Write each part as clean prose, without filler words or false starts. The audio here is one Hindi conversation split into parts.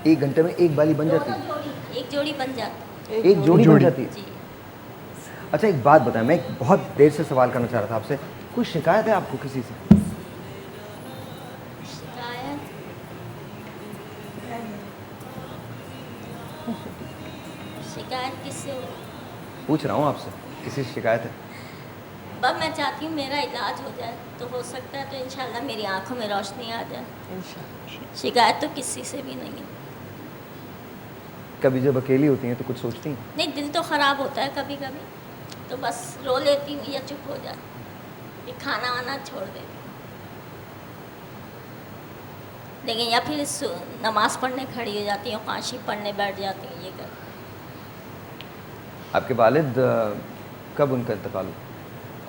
1 घंटे में एक बाली बन जाती है? एक जोड़ी बन जाती एक जोड़ी बन जाती है? जी। अच्छा एक बात बताएं, मैं एक बहुत देर से सवाल करना चाह रहा था आपसे, कोई शिकायत है आपको किसी से? शिकायत शिकायत किससे हो? पूछ रहा हूँ आपसे, किसी से शिकायत है? बस मैं चाहती हूँ मेरा इलाज हो जाए, तो हो सकता है तो इंशाल्लाह मेरी आंखों में रोशनी आ जाए। शिकायत तो किसी से भी नहीं है। कभी जब अकेली होती हैं तो कुछ सोचती हैं? नहीं, दिल तो ख़राब होता है कभी कभी, तो बस रो लेती हूँ या चुप हो जाती हूँ, ये खाना वाना छोड़ देती हूँ। लेकिन या फिर नमाज़ पढ़ने खड़ी हो जाती हूँ, काशी पढ़ने बैठ जाती हूँ, ये कर। आपके वालिद कब उनका इंतकाल हुआ?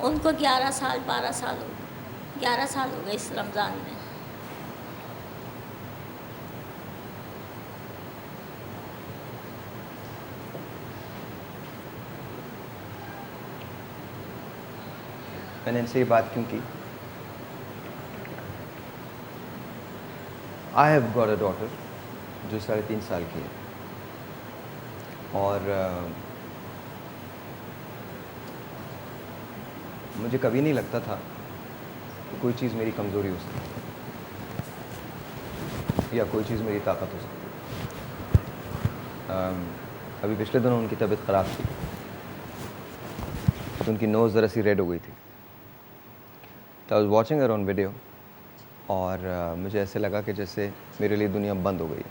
उनको 11 साल 12 साल हो गए, 11 साल हो गए इस रमज़ान में। मैंने इनसे ये बात क्यों की? I have got a daughter जो 3.5 साल की है, और मुझे कभी नहीं लगता था कि कोई चीज़ मेरी कमज़ोरी हो सकती है या कोई चीज़ मेरी ताकत हो सकती है। अभी पिछले दिनों उनकी तबीयत ख़राब थी, तो उनकी नोज़ ज़रा सी रेड हो गई थी। तो I was watching her on video, और मुझे ऐसे लगा कि जैसे मेरे लिए दुनिया बंद हो गई है।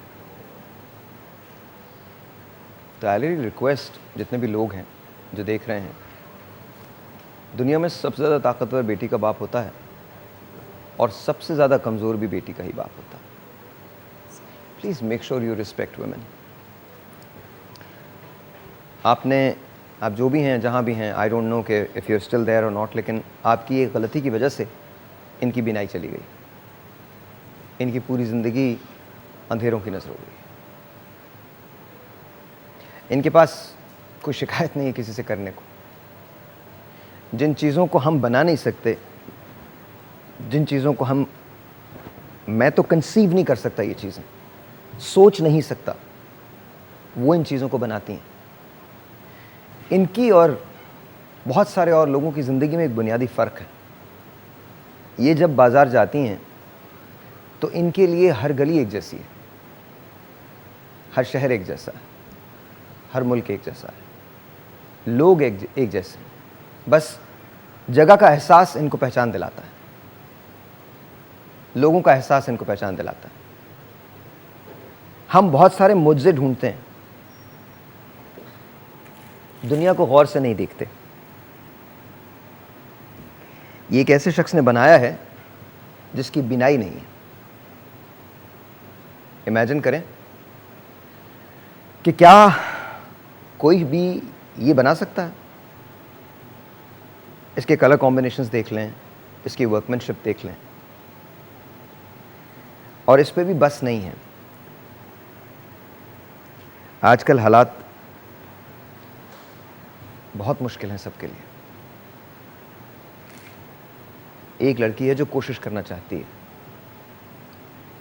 तो आई रियली रिक्वेस्ट जितने भी लोग हैं जो देख रहे हैं, दुनिया में सबसे ज़्यादा ताकतवर बेटी का बाप होता है, और सबसे ज़्यादा कमज़ोर भी बेटी का ही बाप होता है। Please make sure you respect women. आप जो भी हैं, जहाँ भी हैं, आई डोंट नो कि if you are still there और नॉट, लेकिन आपकी एक गलती की वजह से इनकी बीनाई चली गई, इनकी पूरी ज़िंदगी अंधेरों की नज़र हो गई। इनके पास कोई शिकायत नहीं है किसी से करने को। जिन चीज़ों को हम बना नहीं सकते, जिन चीज़ों को मैं तो कंसीव नहीं कर सकता, ये चीज़ें सोच नहीं सकता, वो इन चीज़ों को बनाती हैं। इनकी और बहुत सारे और लोगों की ज़िंदगी में एक बुनियादी फ़र्क है। ये जब बाज़ार जाती हैं तो इनके लिए हर गली एक जैसी है, हर शहर एक जैसा है, हर मुल्क एक जैसा है, लोग एक जैसे हैं। बस जगह का एहसास इनको पहचान दिलाता है, लोगों का एहसास इनको पहचान दिलाता है। हम बहुत सारे मुझसे ढूंढते हैं, दुनिया को गौर से नहीं देखते। ये एक ऐसे शख्स ने बनाया है जिसकी बिनाई नहीं है। इमेजिन करें कि क्या कोई भी ये बना सकता है? इसके कलर कॉम्बिनेशंस देख लें, इसकी वर्कमैनशिप देख लें, और इस पे भी बस नहीं है। आजकल हालात बहुत मुश्किल हैं सबके लिए। एक लड़की है जो कोशिश करना चाहती है,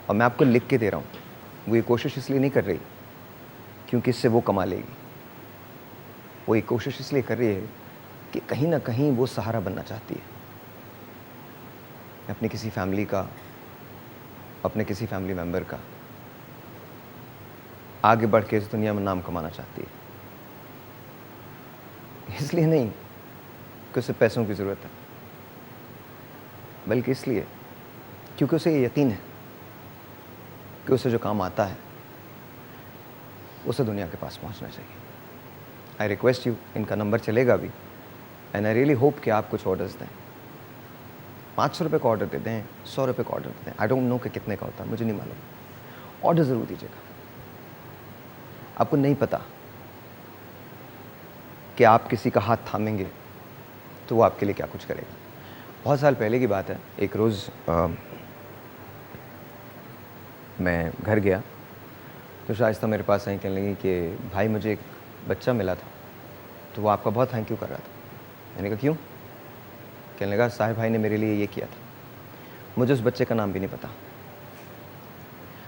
और मैं आपको लिख के दे रहा हूँ, वो ये कोशिश इसलिए नहीं कर रही क्योंकि इससे वो कमा लेगी। वो ये कोशिश इसलिए कर रही है कि कहीं ना कहीं वो सहारा बनना चाहती है अपनी किसी फैमिली का, अपने किसी फैमिली मेम्बर का। आगे बढ़ के इस दुनिया में नाम कमाना चाहती है, इसलिए नहीं कि उसे पैसों की ज़रूरत है, बल्कि इसलिए क्योंकि उसे ये यकीन है कि उसे जो काम आता है उसे दुनिया के पास पहुंचना चाहिए। आई रिक्वेस्ट यू, इनका नंबर चलेगा भी, एंड आई रियली होप कि आप कुछ ऑर्डर्स दें। 500 रुपये का ऑर्डर दे दें, 100 रुपये का ऑर्डर दे दें, आई डोंट नो कि कितने का होता है, मुझे नहीं मालूम। ऑर्डर ज़रूर दीजिएगा। आपको नहीं पता कि आप किसी का हाथ थामेंगे तो वो आपके लिए क्या कुछ करेगा। बहुत साल पहले की बात है, एक रोज़ मैं घर गया तो शाइस्ता मेरे पास आई, कहने लगी कि भाई मुझे एक बच्चा मिला था, तो वो आपका बहुत थैंक यू कर रहा था। मैंने कहा क्यों? कहने लगा साहिब भाई ने मेरे लिए ये किया था। मुझे उस बच्चे का नाम भी नहीं पता।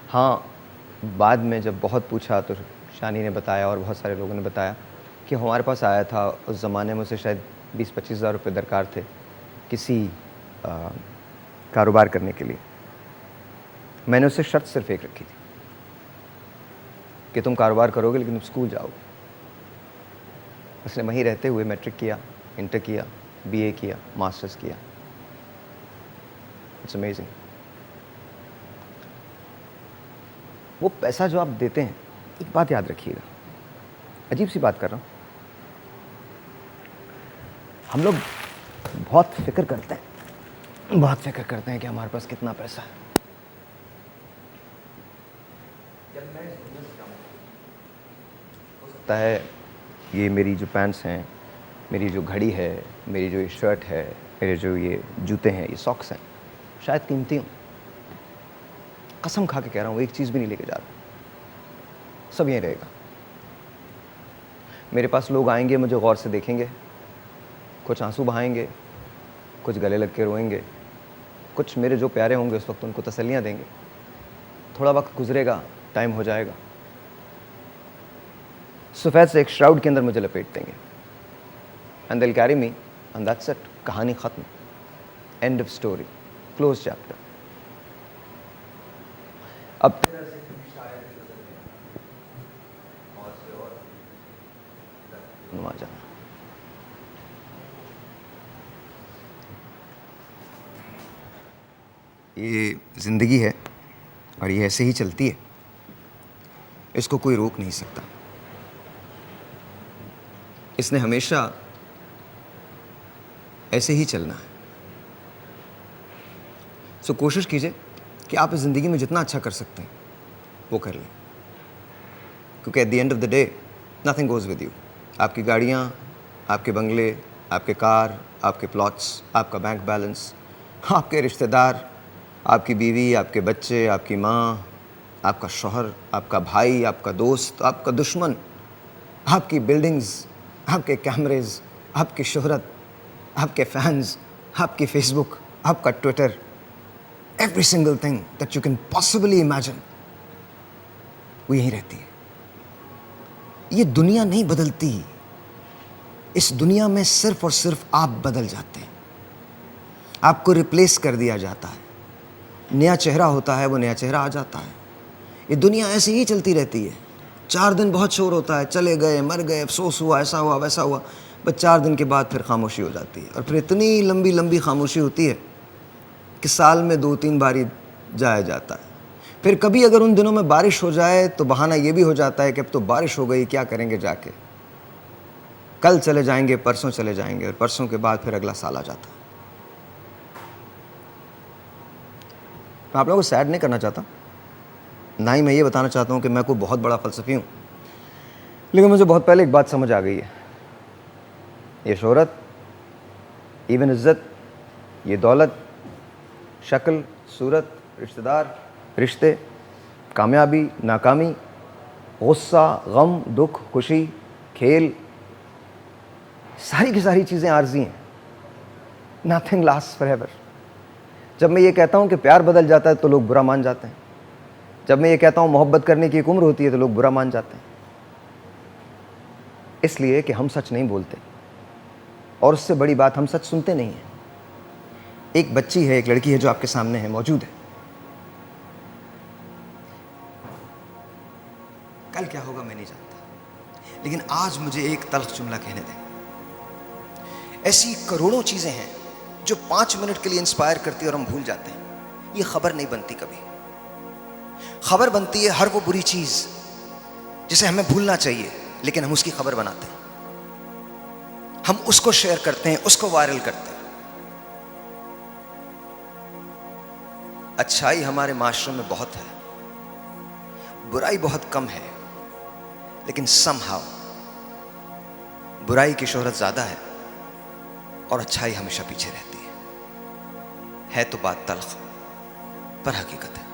हाँ, बाद में जब बहुत पूछा तो शानी ने बताया और बहुत सारे लोगों ने बताया कि हमारे पास आया था, उस ज़माने में उसे शायद 20-25 हज़ार रुपये दरकार थे किसी कारोबार करने के लिए। मैंने उससे शर्त सिर्फ एक रखी थी कि तुम कारोबार करोगे लेकिन तुम स्कूल जाओगे। उसने वहीं रहते हुए मैट्रिक किया, इंटर किया, बीए किया, मास्टर्स किया। It's amazing. वो पैसा जो आप देते हैं, एक बात याद रखिएगा, अजीब सी बात कर रहा हूँ, हम लोग बहुत फिक्र करते हैं कि हमारे पास कितना पैसा है। हो सकता है ये मेरी जो पैंट्स हैं, मेरी जो घड़ी है, मेरी जो ये शर्ट है, मेरे जो ये जूते हैं, ये सॉक्स हैं, शायद कीमती हूँ। कसम खा के कह रहा हूँ, एक चीज़ भी नहीं लेके जा रहा, सब यहीं रहेगा। मेरे पास लोग आएंगे, मुझे गौर से देखेंगे, कुछ आंसू बहाएंगे, कुछ गले लग के रोएंगे, कुछ मेरे जो प्यारे होंगे उस वक्त उनको तसल्लियाँ देंगे। थोड़ा वक्त गुजरेगा, टाइम हो जाएगा, सफ़ेद से एक श्राउड के अंदर मुझे लपेट देंगे, and they will carry me, and that's it. कहानी ख़त्म, end of story, close chapter. अब जाना, ये ज़िंदगी है और ये ऐसे ही चलती है, इसको कोई रोक नहीं सकता। इसने हमेशा ऐसे ही चलना है। सो कोशिश कीजिए कि आप इस ज़िंदगी में जितना अच्छा कर सकते हैं वो कर लें, क्योंकि at the end of the day nothing goes with you. आपकी गाड़ियाँ, आपके बंगले, आपके कार, आपके प्लॉट्स, आपका बैंक बैलेंस, आपके रिश्तेदार, आपकी बीवी, आपके बच्चे, आपकी माँ, आपका शौहर, आपका भाई, आपका दोस्त, आपका दुश्मन, आपकी बिल्डिंग्स, आपके कैमरेज, आपकी शोहरत, आपके फैंस, आपकी फेसबुक, आपका Twitter, every single thing that you can possibly imagine, वो यहीं रहती है। ये दुनिया नहीं बदलती, इस दुनिया में सिर्फ और सिर्फ आप बदल जाते हैं, आपको रिप्लेस कर दिया जाता है। नया चेहरा होता है, वो नया चेहरा आ जाता है। ये दुनिया ऐसे ही चलती रहती है। 4 दिन बहुत शोर होता है, चले गए, मर गए, अफसोस हुआ, ऐसा हुआ, वैसा हुआ, बस 4 दिन के बाद फिर खामोशी हो जाती है। और फिर इतनी लंबी लंबी खामोशी होती है कि साल में 2-3 बारी जाया जाता है। फिर कभी अगर उन दिनों में बारिश हो जाए तो बहाना ये भी हो जाता है कि अब तो बारिश हो गई, क्या करेंगे जाके, कल चले जाएंगे, परसों चले जाएंगे, और परसों के बाद फिर अगला साल आ जाता है। मैं आप लोगों को सैड नहीं करना चाहता, ना ही मैं ये बताना चाहता हूँ कि मैं कोई बहुत बड़ा फ़लसफ़ी हूँ, लेकिन मुझे बहुत पहले एक बात समझ आ गई है। ये शोहरत, इवन इज़्ज़त, ये दौलत, शक्ल, सूरत, रिश्तेदार, रिश्ते, कामयाबी, नाकामी, गुस्सा, गम, दुख, खुशी, खेल, सारी की सारी चीज़ें आर्जी हैं। Nothing lasts forever. जब मैं ये कहता हूँ कि प्यार बदल जाता है तो लोग बुरा मान जाते हैं। जब मैं ये कहता हूँ मोहब्बत करने की एक उम्र होती है तो लोग बुरा मान जाते हैं, इसलिए कि हम सच नहीं बोलते, और उससे बड़ी बात, हम सच सुनते नहीं हैं। एक बच्ची है, एक लड़की है जो आपके सामने है, मौजूद है। कल क्या होगा मैं नहीं जानता, लेकिन आज मुझे एक तल्ख जुमला कहने दें। ऐसी करोड़ों चीज़ें हैं जो 5 मिनट के लिए इंस्पायर करती है और हम भूल जाते हैं। ये खबर नहीं बनती कभी। खबर बनती है हर वो बुरी चीज़ जिसे हमें भूलना चाहिए, लेकिन हम उसकी खबर बनाते हैं, हम उसको शेयर करते हैं, उसको वायरल करते हैं। अच्छाई हमारे माशरे में बहुत है, बुराई बहुत कम है, लेकिन समहाउ बुराई की शोहरत ज़्यादा है और अच्छाई हमेशा पीछे रहती है। तो बात तल्ख पर हकीकत है।